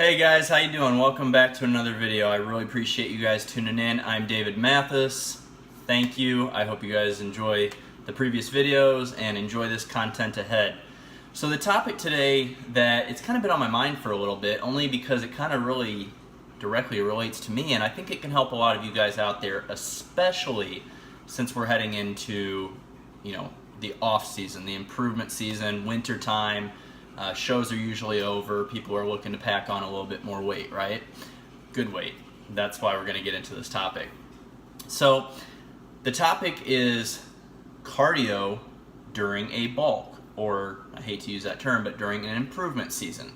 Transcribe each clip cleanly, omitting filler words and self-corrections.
Hey guys, how you doing? Welcome back to another video. I really appreciate you guys tuning in. I'm David Mathis. Thank you. I hope you guys enjoy the previous videos and enjoy this content ahead. So the topic today that it's kind of been on my mind for a little bit, only because it kind of really directly relates to me, and I think it can help a lot of you guys out there, especially since we're heading into, the off season, the improvement season, winter time. Shows are usually over. People are looking to pack on a little bit more weight, right? Good weight. That's why we're going to get into this topic. So the topic is cardio during a bulk, or I hate to use that term, but during an improvement season.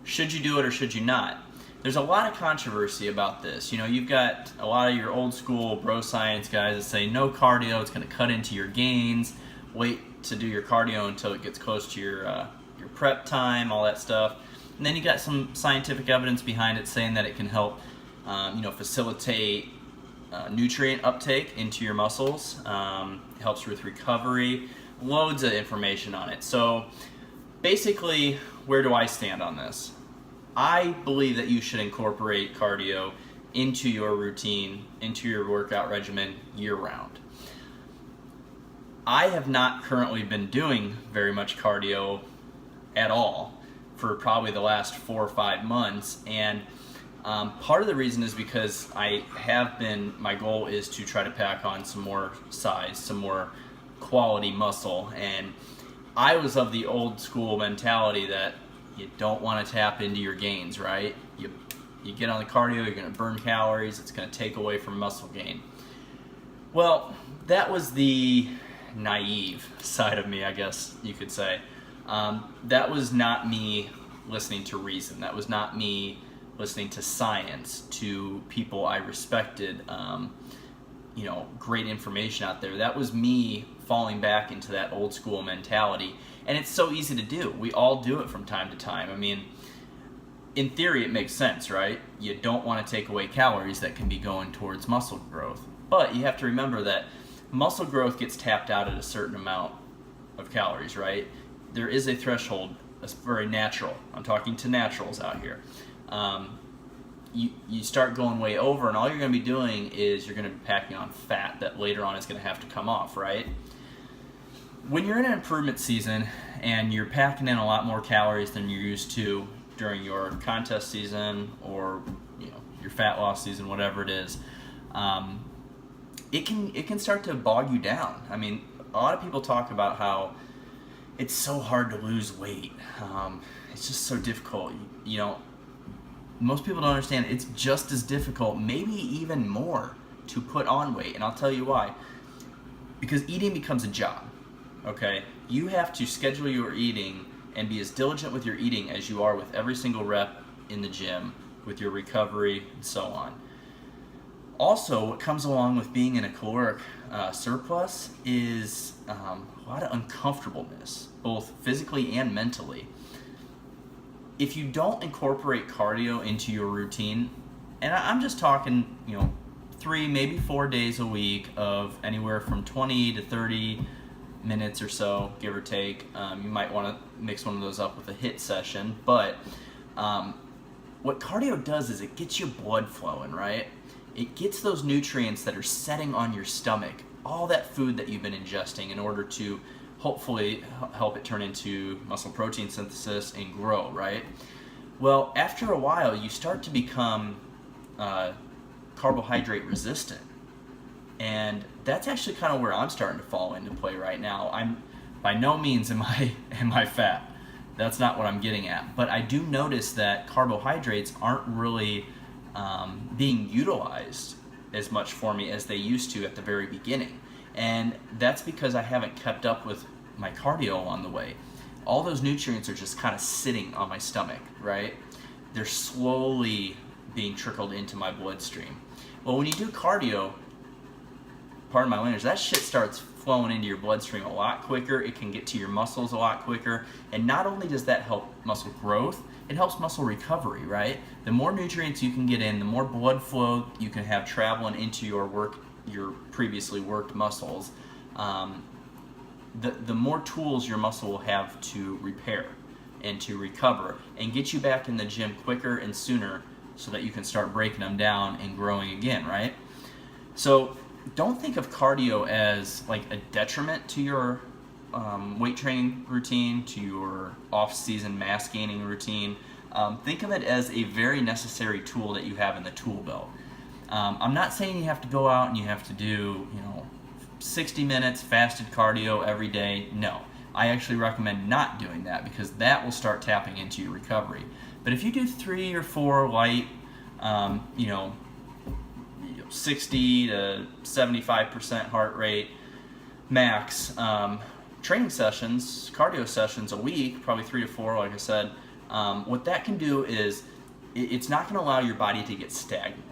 Should you do it or should you not? There's a lot of controversy about this. You've got a lot of your old school bro science guys that say no cardio, it's going to cut into your gains. Wait to do your cardio until it gets close to your prep time, all that stuff. And then you got some scientific evidence behind it saying that it can help facilitate nutrient uptake into your muscles. It helps with recovery. Loads of information on it. So basically, where do I stand on this? I believe that you should incorporate cardio into your routine, into your workout regimen year-round. I have not currently been doing very much cardio at all for probably the last 4 or 5 months, and part of the reason is because my goal is to try to pack on some more size, some more quality muscle, and I was of the old school mentality that you don't want to tap into your gains, right? You get on the cardio, you're going to burn calories, it's going to take away from muscle gain. Well, that was the naive side of me, I guess you could say. That was not me listening to reason. That was not me listening to science, to people I respected, great information out there. That was me falling back into that old school mentality. And it's so easy to do. We all do it from time to time. I mean, in theory, it makes sense, right? You don't want to take away calories that can be going towards muscle growth. But you have to remember that muscle growth gets tapped out at a certain amount of calories, right? There is a threshold that's very natural. I'm talking to naturals out here. You start going way over, and all you're going to be doing is you're going to be packing on fat that later on is going to have to come off, right? When you're in an improvement season and you're packing in a lot more calories than you're used to during your contest season or your fat loss season, whatever it is, it can start to bog you down. I mean, a lot of people talk about how it's so hard to lose weight. It's just so difficult. Most people don't understand it's just as difficult, maybe even more, to put on weight. And I'll tell you why. Because eating becomes a job, okay? You have to schedule your eating and be as diligent with your eating as you are with every single rep in the gym, with your recovery, and so on. Also, what comes along with being in a caloric surplus is a lot of uncomfortableness, both physically and mentally. If you don't incorporate cardio into your routine, and I'm just talking, 3, maybe 4 days a week of anywhere from 20 to 30 minutes or so, give or take. You might want to mix one of those up with a HIIT session, but what cardio does is it gets your blood flowing, right? It gets those nutrients that are setting on your stomach, all that food that you've been ingesting, in order to hopefully help it turn into muscle protein synthesis and grow, right? Well, after a while, you start to become carbohydrate resistant. And that's actually kind of where I'm starting to fall into play right now. I'm by no means am I fat. That's not what I'm getting at. But I do notice that carbohydrates aren't really being utilized as much for me as they used to at the very beginning. And that's because I haven't kept up with my cardio along the way. All those nutrients are just kind of sitting on my stomach, right? They're slowly being trickled into my bloodstream. Well, when you do cardio, pardon my language, that shit starts flowing into your bloodstream a lot quicker. It can get to your muscles a lot quicker. And not only does that help muscle growth, it helps muscle recovery, right? The more nutrients you can get in, the more blood flow you can have traveling into your previously worked muscles, the more tools your muscle will have to repair and to recover and get you back in the gym quicker and sooner so that you can start breaking them down and growing again, right? So don't think of cardio as like a detriment to your weight training routine, to your off-season mass gaining routine. Think of it as a very necessary tool that you have in the tool belt. I'm not saying you have to go out and you have to do 60 minutes fasted cardio every day. No, I actually recommend not doing that because that will start tapping into your recovery. But if you do 3 or 4 light, 60 to 75% heart rate max training sessions, cardio sessions a week, probably 3 to 4, like I said, what that can do is it's not going to allow your body to get stagnant.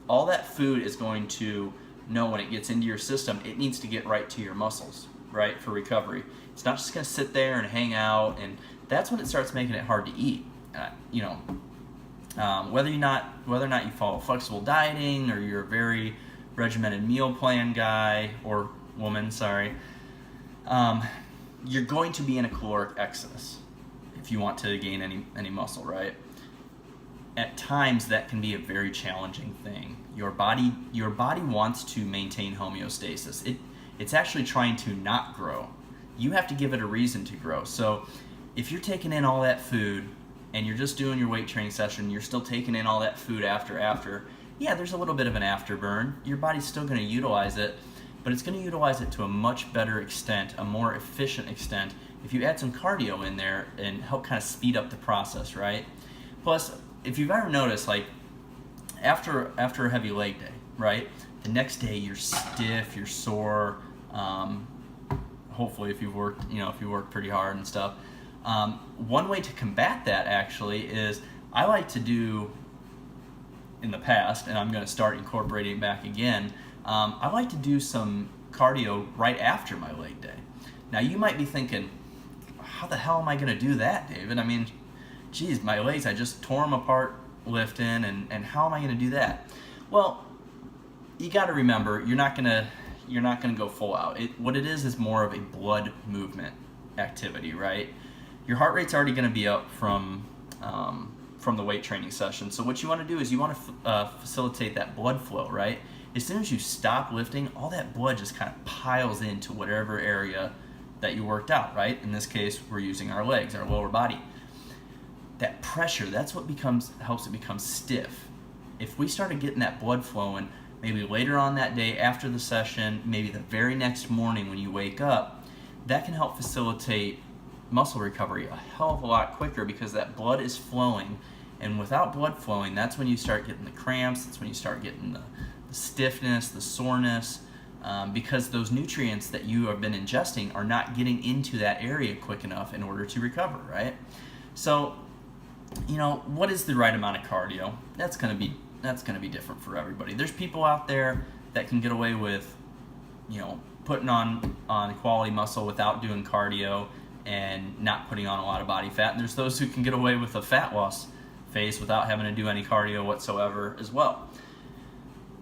All that food is going to know when it gets into your system, it needs to get right to your muscles, right, for recovery. It's not just going to sit there and hang out, and that's when it starts making it hard to eat. Whether or not you follow flexible dieting or you're a very regimented meal plan guy or woman, you're going to be in a caloric excess if you want to gain any muscle, right? At times that can be a very challenging thing. Your body wants to maintain homeostasis. It's actually trying to not grow. You have to give it a reason to grow. So if you're taking in all that food and you're just doing your weight training session, you're still taking in all that food after, yeah, there's a little bit of an afterburn. Your body's still going to utilize it, but it's going to utilize it to a much better extent, a more efficient extent, if you add some cardio in there and help kind of speed up the process, right? Plus, if you've ever noticed, like after a heavy leg day, right, the next day you're stiff, you're sore. Hopefully, if you worked pretty hard and stuff. One way to combat that actually is I like to do in the past, and I'm going to start incorporating it back again. I like to do some cardio right after my leg day. Now you might be thinking, how the hell am I going to do that, David? I mean, geez, my legs, I just tore them apart lifting, and how am I going to do that? Well, you got to remember, you're not going to go full out. What it is more of a blood movement activity, right? Your heart rate's already going to be up from the weight training session. So what you want to do is you want to facilitate that blood flow, right? As soon as you stop lifting, all that blood just kind of piles into whatever area that you worked out, right? In this case, we're using our legs, our lower body. That pressure, that's what helps it become stiff. If we started getting that blood flowing, maybe later on that day after the session, maybe the very next morning when you wake up, that can help facilitate muscle recovery a hell of a lot quicker because that blood is flowing. And without blood flowing, that's when you start getting the cramps, that's when you start getting the stiffness, the soreness, because those nutrients that you have been ingesting are not getting into that area quick enough in order to recover, right? So, what is the right amount of cardio? That's going to be different for everybody. There's people out there that can get away with, putting on quality muscle without doing cardio and not putting on a lot of body fat. And there's those who can get away with a fat loss phase without having to do any cardio whatsoever as well.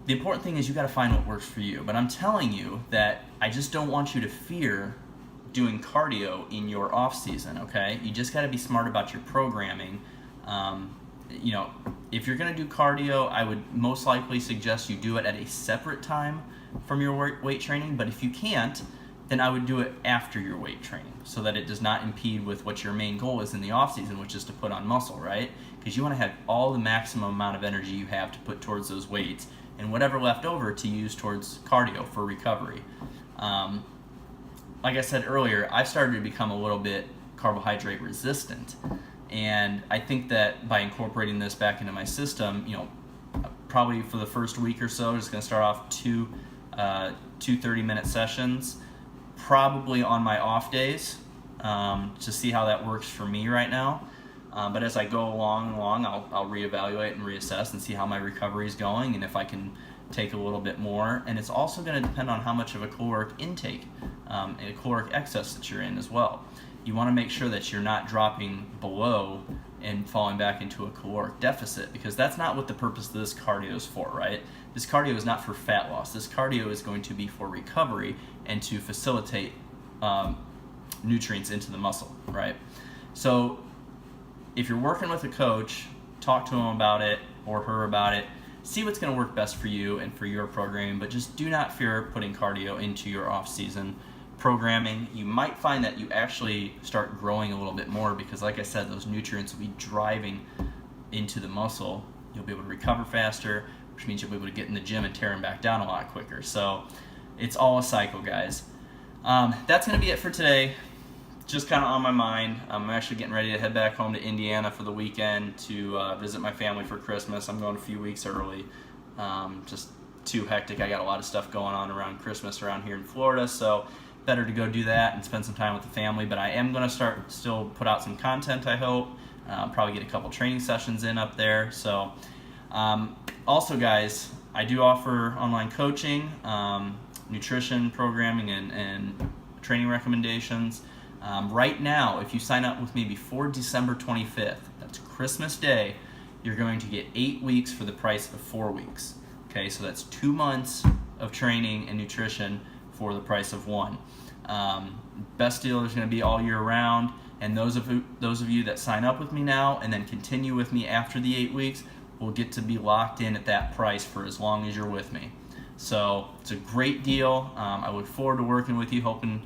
The important thing is you got to find what works for you. But I'm telling you that I just don't want you to fear doing cardio in your off season, okay? You just got to be smart about your programming. If you're going to do cardio, I would most likely suggest you do it at a separate time from your weight training. But if you can't, then I would do it after your weight training so that it does not impede with what your main goal is in the off season, which is to put on muscle, right? Because you want to have all the maximum amount of energy you have to put towards those weights and whatever left over to use towards cardio for recovery. Like I said earlier, I've started to become a little bit carbohydrate resistant. And I think that by incorporating this back into my system, probably for the first week or so, just going to start off two 30-minute sessions, probably on my off days, to see how that works for me right now. But as I go along, I'll reevaluate and reassess and see how my recovery is going and if I can take a little bit more. And it's also going to depend on how much of a caloric intake and a caloric excess that you're in as well. You want to make sure that you're not dropping below and falling back into a caloric deficit, because that's not what the purpose of this cardio is for, right? This cardio is not for fat loss. This cardio is going to be for recovery and to facilitate nutrients into the muscle, right? So if you're working with a coach, talk to him about it or her about it. See what's going to work best for you and for your programming, but just do not fear putting cardio into your off-season programming. You might find that you actually start growing a little bit more because, like I said, those nutrients will be driving into the muscle. You'll be able to recover faster, which means you'll be able to get in the gym and tear them back down a lot quicker. So it's all a cycle, guys. That's going to be it for today. Just kind of on my mind. I'm actually getting ready to head back home to Indiana for the weekend to visit my family for Christmas. I'm going a few weeks early. Just too hectic. I got a lot of stuff going on around Christmas around here in Florida, so better to go do that and spend some time with the family. But I am going to still put out some content, I hope. Probably get a couple training sessions in up there. So also, guys, I do offer online coaching, nutrition programming, and training recommendations. Right now, if you sign up with me before December 25th, that's Christmas Day, you're going to get 8 weeks for the price of 4 weeks. Okay, so that's 2 months of training and nutrition for the price of 1. Best deal is going to be all year round, and those of you that sign up with me now and then continue with me after the 8 weeks will get to be locked in at that price for as long as you're with me. So it's a great deal. I look forward to working with you, hoping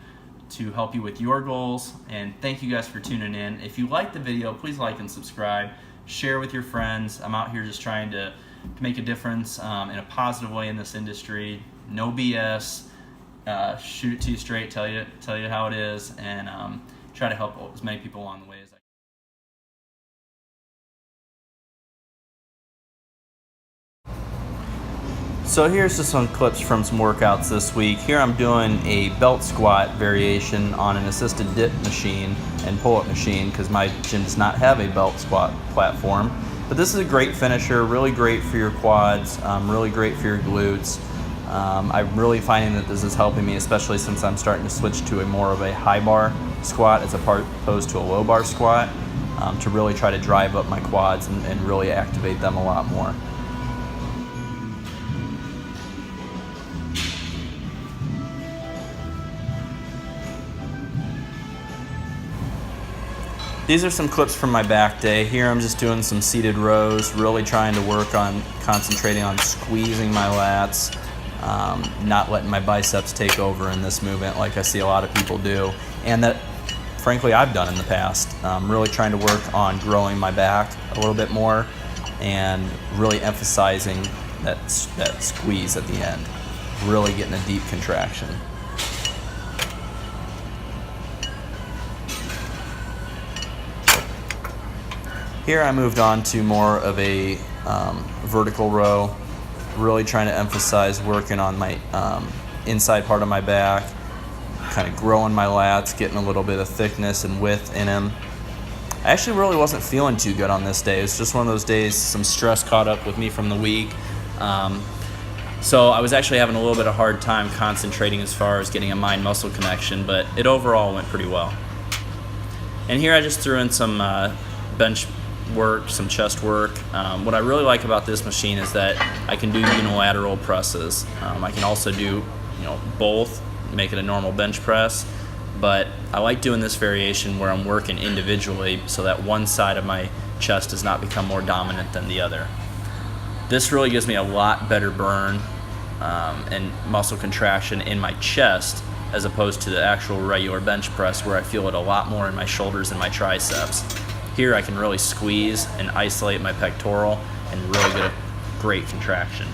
to help you with your goals, and thank you guys for tuning in. If you like the video, please like and subscribe, share with your friends. I'm out here just trying to make a difference in a positive way in this industry. No BS. Shoot it to you straight, tell you how it is, and try to help as many people along the way as I can. So here's just some clips from some workouts this week. Here I'm doing a belt squat variation on an assisted dip machine and pull-up machine because my gym does not have a belt squat platform. But this is a great finisher, really great for your quads, really great for your glutes. I'm really finding that this is helping me, especially since I'm starting to switch to more of a high bar squat as opposed to a low bar squat, to really try to drive up my quads and really activate them a lot more. These are some clips from my back day. Here I'm just doing some seated rows, really trying to work on concentrating on squeezing my lats, not letting my biceps take over in this movement like I see a lot of people do, and that frankly I've done in the past. Really trying to work on growing my back a little bit more and really emphasizing that squeeze at the end, really getting a deep contraction. Here I moved on to more of a vertical row, really trying to emphasize working on my inside part of my back, kind of growing my lats, getting a little bit of thickness and width in them. I actually really wasn't feeling too good on this day. It's just one of those days, some stress caught up with me from the week. So I was actually having a little bit of hard time concentrating as far as getting a mind-muscle connection, but it overall went pretty well. And here I just threw in some bench work, some chest work. What I really like about this machine is that I can do unilateral presses. I can also do, both, make it a normal bench press, but I like doing this variation where I'm working individually so that one side of my chest does not become more dominant than the other. This really gives me a lot better burn and muscle contraction in my chest as opposed to the actual regular bench press where I feel it a lot more in my shoulders and my triceps. Here I can really squeeze and isolate my pectoral and really get a great contraction.